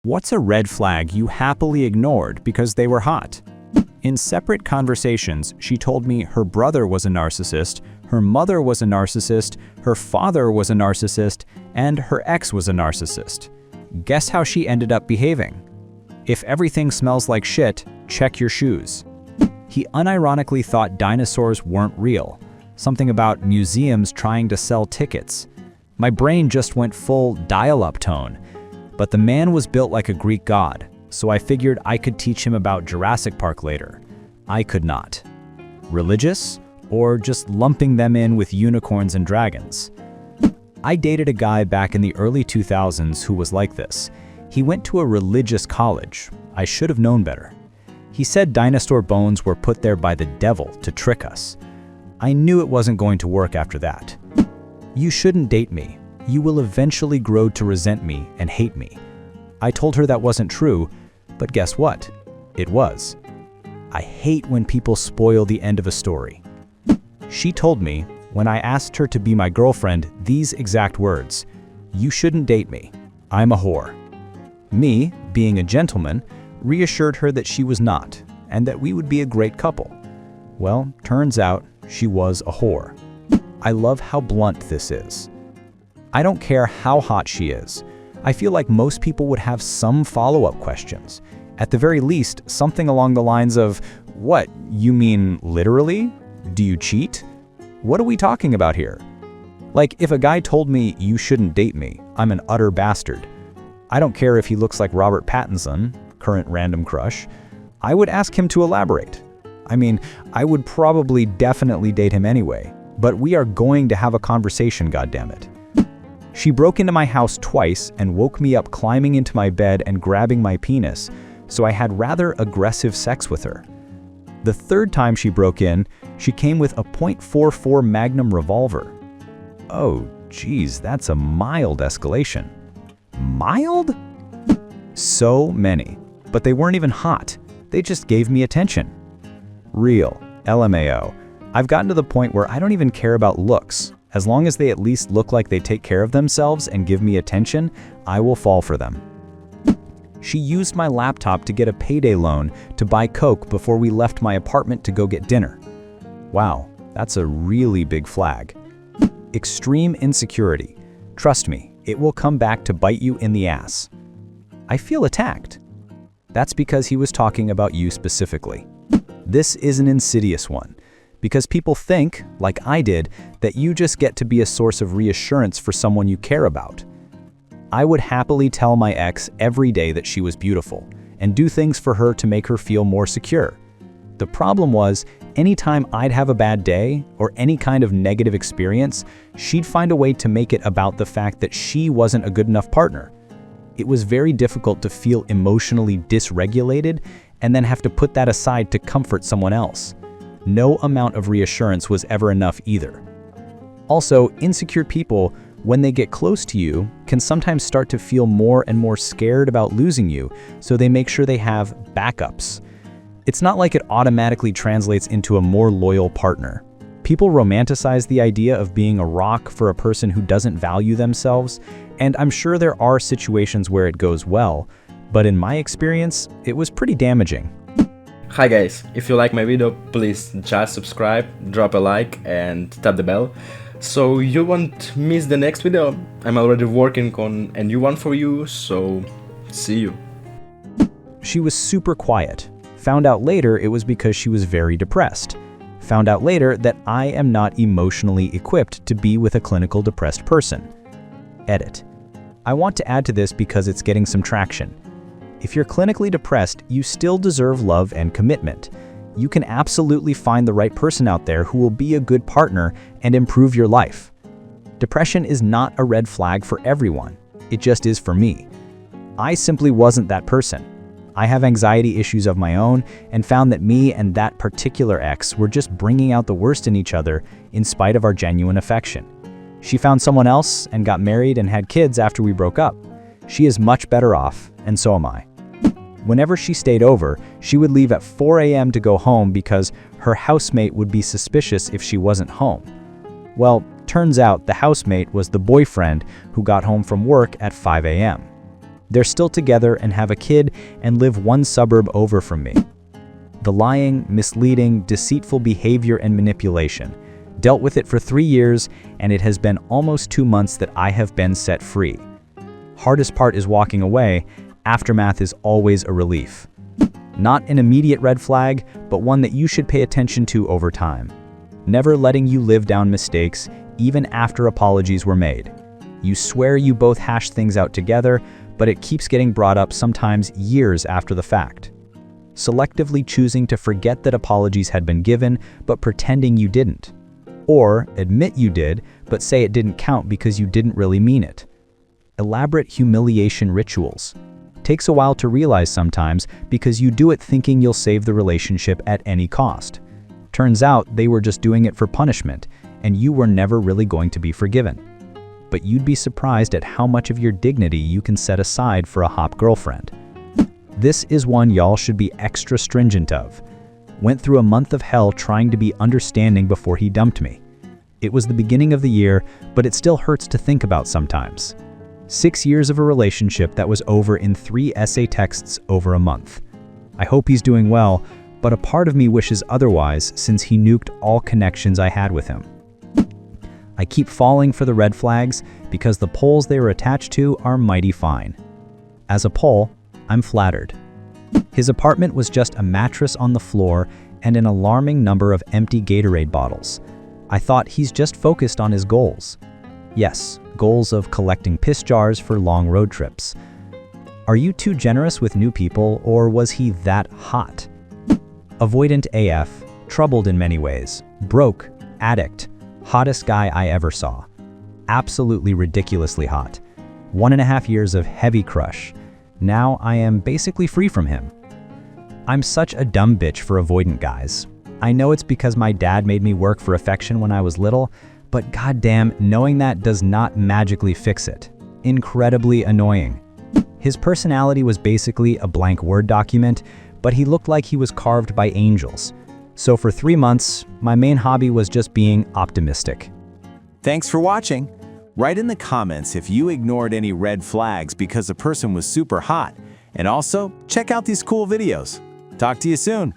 What's a red flag you happily ignored because they were hot? In separate conversations, she told me her brother was a narcissist, her mother was a narcissist, her father was a narcissist, and her ex was a narcissist. Guess how she ended up behaving? If everything smells like shit, check your shoes. He unironically thought dinosaurs weren't real, something about museums trying to sell tickets. My brain just went full dial-up tone. But the man was built like a Greek god, so I figured I could teach him about Jurassic Park later. I could not. Religious? Or just lumping them in with unicorns and dragons? I dated a guy back in the early 2000s who was like this. He went to a religious college. I should have known better. He said dinosaur bones were put there by the devil to trick us. I knew it wasn't going to work after that. You shouldn't date me. You will eventually grow to resent me and hate me. I told her that wasn't true, but guess what? It was. I hate when people spoil the end of a story. She told me, when I asked her to be my girlfriend, these exact words: "You shouldn't date me. I'm a whore." Me, being a gentleman, reassured her that she was not, and that we would be a great couple. Well, turns out she was a whore. I love how blunt this is. I don't care how hot she is. I feel like most people would have some follow-up questions. At the very least, something along the lines of, "What, you mean literally? Do you cheat? What are we talking about here?" Like, if a guy told me, "You shouldn't date me, I'm an utter bastard," I don't care if he looks like Robert Pattinson, current random crush, I would ask him to elaborate. I mean, I would probably definitely date him anyway, but we are going to have a conversation, goddammit. She broke into my house twice and woke me up climbing into my bed and grabbing my penis, so I had rather aggressive sex with her. The third time she broke in, she came with a .44 Magnum revolver. Oh, geez, that's a mild escalation. Mild? So many. But they weren't even hot. They just gave me attention. Real. LMAO. I've gotten to the point where I don't even care about looks. As long as they at least look like they take care of themselves and give me attention, I will fall for them. She used my laptop to get a payday loan to buy Coke before we left my apartment to go get dinner. Wow, that's a really big flag. Extreme insecurity. Trust me, it will come back to bite you in the ass. I feel attacked. That's because he was talking about you specifically. This is an insidious one. Because people think, like I did, that you just get to be a source of reassurance for someone you care about. I would happily tell my ex every day that she was beautiful, and do things for her to make her feel more secure. The problem was, anytime I'd have a bad day, or any kind of negative experience, she'd find a way to make it about the fact that she wasn't a good enough partner. It was very difficult to feel emotionally dysregulated, and then have to put that aside to comfort someone else. No amount of reassurance was ever enough either. Also, insecure people, when they get close to you, can sometimes start to feel more and more scared about losing you, so they make sure they have backups. It's not like it automatically translates into a more loyal partner. People romanticize the idea of being a rock for a person who doesn't value themselves, and I'm sure there are situations where it goes well, but in my experience, it was pretty damaging. Hi guys, if you like my video, please just subscribe, drop a like and tap the bell so you won't miss the next video. I'm already working on a new one for you, so see you. She was super quiet. Found out later it was because she was very depressed. Found out later that I am not emotionally equipped to be with a clinical depressed person. Edit. I want to add to this because it's getting some traction. If you're clinically depressed, you still deserve love and commitment. You can absolutely find the right person out there who will be a good partner and improve your life. Depression is not a red flag for everyone. It just is for me. I simply wasn't that person. I have anxiety issues of my own and found that me and that particular ex were just bringing out the worst in each other in spite of our genuine affection. She found someone else and got married and had kids after we broke up. She is much better off, and so am I. Whenever she stayed over, she would leave at 4 a.m. to go home because her housemate would be suspicious if she wasn't home. Well, turns out the housemate was the boyfriend who got home from work at 5 a.m. They're still together and have a kid and live one suburb over from me. The lying, misleading, deceitful behavior and manipulation. Dealt with it for 3 years, and it has been almost 2 months that I have been set free. Hardest part is walking away. Aftermath is always a relief. Not an immediate red flag, but one that you should pay attention to over time. Never letting you live down mistakes, even after apologies were made. You swear you both hashed things out together, but it keeps getting brought up sometimes years after the fact. Selectively choosing to forget that apologies had been given, but pretending you didn't. Or admit you did, but say it didn't count because you didn't really mean it. Elaborate humiliation rituals. Takes a while to realize sometimes because you do it thinking you'll save the relationship at any cost. Turns out they were just doing it for punishment, and you were never really going to be forgiven. But you'd be surprised at how much of your dignity you can set aside for a hot girlfriend. This is one y'all should be extra stringent of. Went through a month of hell trying to be understanding before he dumped me. It was the beginning of the year, but it still hurts to think about sometimes. 6 years of a relationship that was over in 3 essay texts over a month. I hope he's doing well, but a part of me wishes otherwise since he nuked all connections I had with him. I keep falling for the red flags because the poles they were attached to are mighty fine. As a pole, I'm flattered. His apartment was just a mattress on the floor and an alarming number of empty Gatorade bottles. I thought he's just focused on his goals. Yes, goals of collecting piss jars for long road trips. Are you too generous with new people, or was he that hot? Avoidant AF, troubled in many ways, broke, addict, hottest guy I ever saw. Absolutely ridiculously hot. 1.5 years of heavy crush. Now I am basically free from him. I'm such a dumb bitch for avoidant guys. I know it's because my dad made me work for affection when I was little, but goddamn, knowing that does not magically fix it. Incredibly annoying. His personality was basically a blank Word document, but he looked like he was carved by angels. So for 3 months, my main hobby was just being optimistic. Thanks for watching. Write in the comments if you ignored any red flags because the person was super hot. And also, check out these cool videos. Talk to you soon.